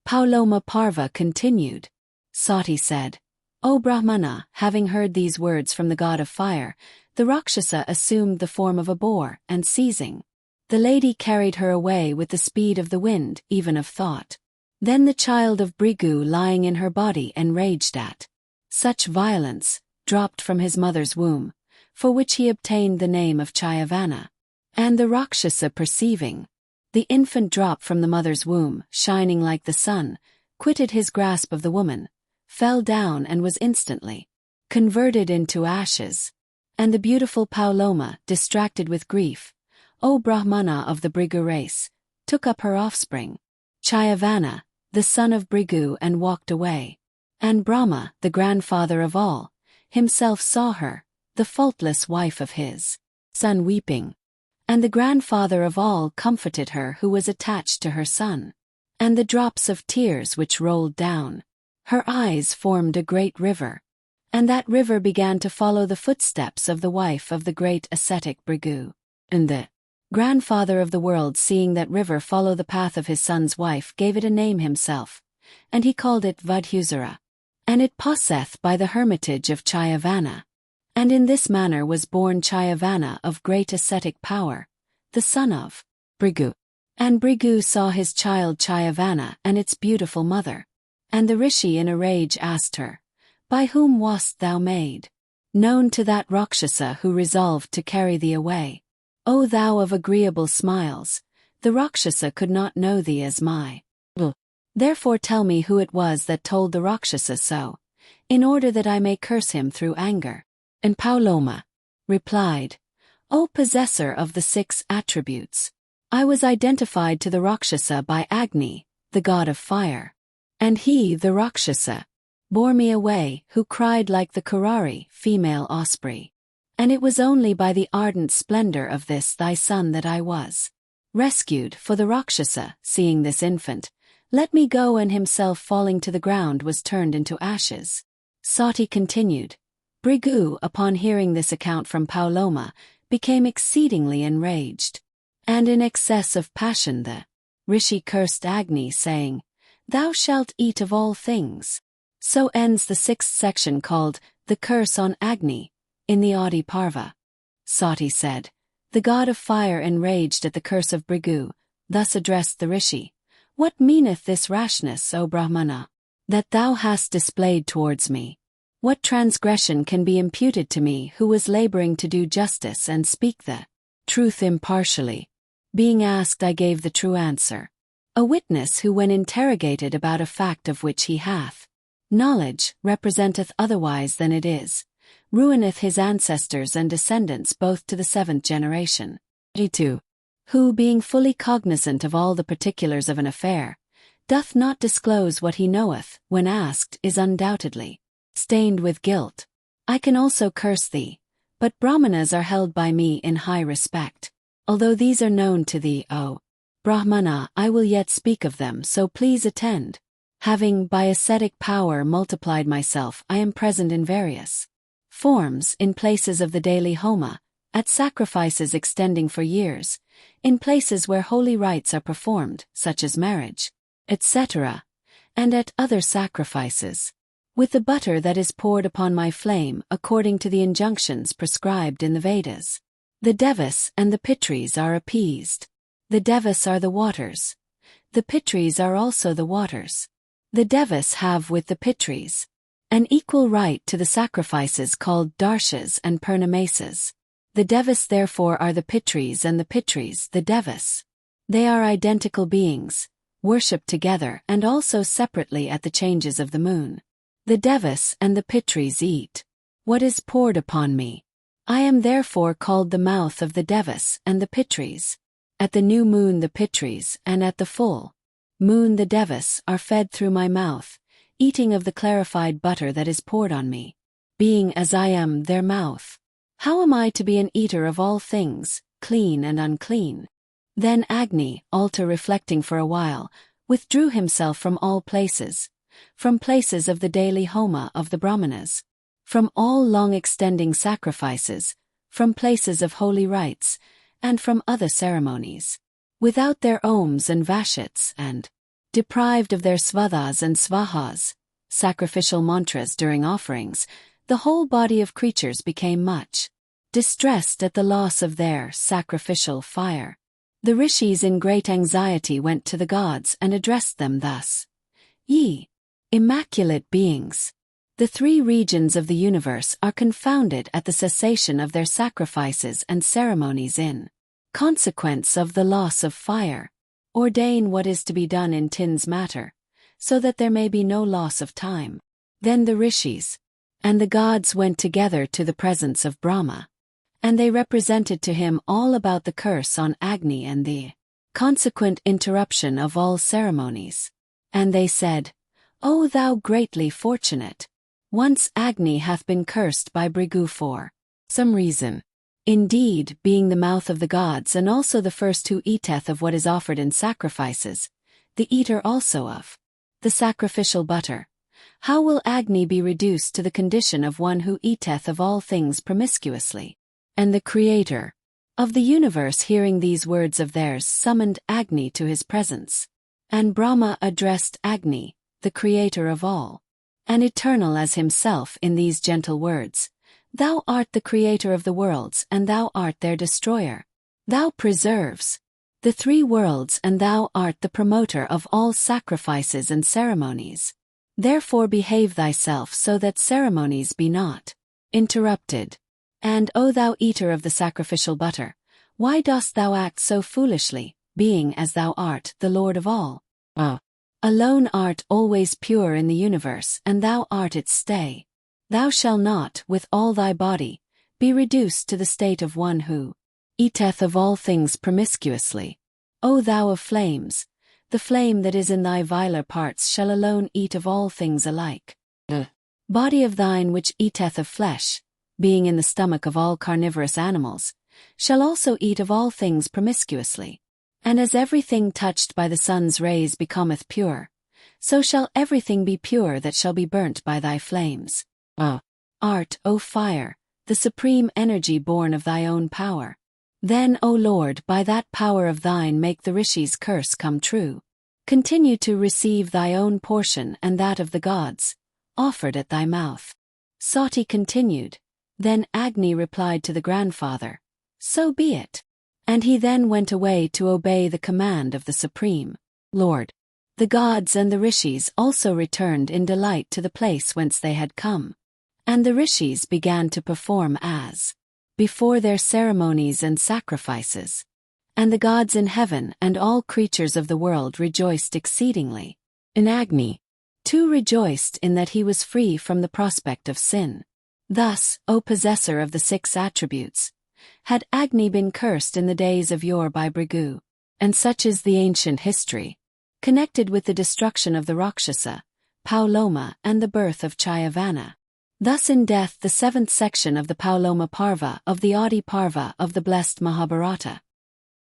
Bhishma Parva continued. Sati said, "O Brahmana, having heard these words from the god of fire, the Rakshasa assumed the form of a boar, and seizing the lady carried her away with the speed of the wind, even of thought. Then the child of Brigu lying in her body enraged at such violence, dropped from his mother's womb, for which he obtained the name of Chayavana. And the Rakshasa perceiving the infant drop from the mother's womb, shining like the sun, quitted his grasp of the woman, fell down and was instantly converted into ashes. And the beautiful Bhishma, distracted with grief, O Brahmana of the Brigu race, took up her offspring, Chayavana, the son of Brigu, and walked away. And Brahma, the grandfather of all, himself saw her, the faultless wife of his son, weeping. And the grandfather of all comforted her who was attached to her son. And the drops of tears which rolled down her eyes formed a great river. And that river began to follow the footsteps of the wife of the great ascetic Brigu. And the grandfather of the world, seeing that river follow the path of his son's wife, gave it a name himself, and he called it Vadhusara. And it passeth by the hermitage of Chayavana. And in this manner was born Chayavana of great ascetic power, the son of Brigu. And Brigu saw his child Chayavana and its beautiful mother. And the rishi in a rage asked her, "By whom wast thou made known to that Rakshasa who resolved to carry thee away? O thou of agreeable smiles, the Rakshasa could not know thee as my will. Therefore tell me who it was that told the Rakshasa so, in order that I may curse him through anger." And Bhishma replied, "O possessor of the 6 attributes, I was identified to the Rakshasa by Agni, the god of fire. And he, the Rakshasa, bore me away, who cried like the Kurari, female osprey. And it was only by the ardent splendor of this thy son that I was rescued, for the Rakshasa, seeing this infant, let me go, and himself falling to the ground was turned into ashes." Sati continued. Brigu, upon hearing this account from Bhishma, became exceedingly enraged. And in excess of passion the rishi cursed Agni, saying, "Thou shalt eat of all things." So ends the 6th section called The Curse on Agni, in the Adi Parva. Sati said, "The god of fire, enraged at the curse of Brigu, thus addressed the rishi, What meaneth this rashness, O Brahmana, that thou hast displayed towards me? What transgression can be imputed to me, who was laboring to do justice and speak the truth impartially? Being asked, I gave the true answer. A witness who, when interrogated about a fact of which he hath knowledge, representeth otherwise than it is, ruineth his ancestors and descendants both to the 7th generation. 2. Who, being fully cognizant of all the particulars of an affair, doth not disclose what he knoweth, when asked, is undoubtedly stained with guilt. I can also curse thee, but Brahmanas are held by me in high respect. Although these are known to thee, O Brahmana, I will yet speak of them, so please attend. Having by ascetic power multiplied myself, I am present in various forms, in places of the daily homa, at sacrifices extending for years, in places where holy rites are performed, such as marriage, etc., and at other sacrifices, with the butter that is poured upon my flame according to the injunctions prescribed in the Vedas. The Devas and the Pitris are appeased. The Devas are the waters. The Pitris are also the waters. The Devas have with the Pitris an equal right to the sacrifices called darshas and purnamesas. The Devas therefore are the Pitris, and the Pitris the Devas. They are identical beings, worshipped together and also separately at the changes of the moon. The Devas and the Pitris eat what is poured upon me. I am therefore called the mouth of the Devas and the Pitris. At the new moon the Pitris, and at the full moon the Devas, are fed through my mouth, eating of the clarified butter that is poured on me. Being as I am their mouth, how am I to be an eater of all things, clean and unclean? Then Agni, altar reflecting for a while, withdrew himself from all places, from places of the daily homa of the Brahmanas, from all long-extending sacrifices, from places of holy rites, and from other ceremonies. Without their oms and vashits and Deprived of their svadhas and svahas, sacrificial mantras during offerings, the whole body of creatures became much distressed at the loss of their sacrificial fire. The rishis in great anxiety went to the gods and addressed them thus: Ye immaculate beings, the three regions of the universe are confounded at the cessation of their sacrifices and ceremonies in consequence of the loss of fire. Ordain what is to be done in tin's matter, so that there may be no loss of time. Then the rishis and the gods went together to the presence of Brahma, and they represented to him all about the curse on Agni and the consequent interruption of all ceremonies. And they said, O thou greatly fortunate, once Agni hath been cursed by Brigu for some reason. Indeed, being the mouth of the gods and also the first who eateth of what is offered in sacrifices, the eater also of the sacrificial butter, how will Agni be reduced to the condition of one who eateth of all things promiscuously? And the Creator of the universe, hearing these words of theirs, summoned Agni to his presence. And Brahma addressed Agni, the Creator of all, and eternal as himself, in these gentle words: Thou art the Creator of the worlds, and thou art their destroyer. Thou preserves the three worlds, and thou art the promoter of all sacrifices and ceremonies. Therefore behave thyself so that ceremonies be not interrupted. And, O thou eater of the sacrificial butter, why dost thou act so foolishly, being as thou art the Lord of all? Alone art always pure in the universe, and thou art its stay. Thou shalt not, with all thy body, be reduced to the state of one who eateth of all things promiscuously. O thou of flames, the flame that is in thy viler parts shall alone eat of all things alike. Body of thine which eateth of flesh, being in the stomach of all carnivorous animals, shall also eat of all things promiscuously. And as everything touched by the sun's rays becometh pure, so shall everything be pure that shall be burnt by thy flames. Art, O fire, the supreme energy born of thy own power. Then, O Lord, by that power of thine make the rishis' curse come true. Continue to receive thy own portion and that of the gods, offered at thy mouth. Sati continued. Then Agni replied to the grandfather, So be it. And he then went away to obey the command of the Supreme Lord. The gods and the rishis also returned in delight to the place whence they had come. And the rishis began to perform as before their ceremonies and sacrifices. And the gods in heaven and all creatures of the world rejoiced exceedingly. And Agni, too, rejoiced in that he was free from the prospect of sin. Thus, O possessor of the 6 attributes, had Agni been cursed in the days of yore by Brigu, and such is the ancient history, connected with the destruction of the Rakshasa, Pauloma, and the birth of Chayavana. Thus in death the 7th section of the Pauloma Parva of the Adi Parva of the blessed Mahabharata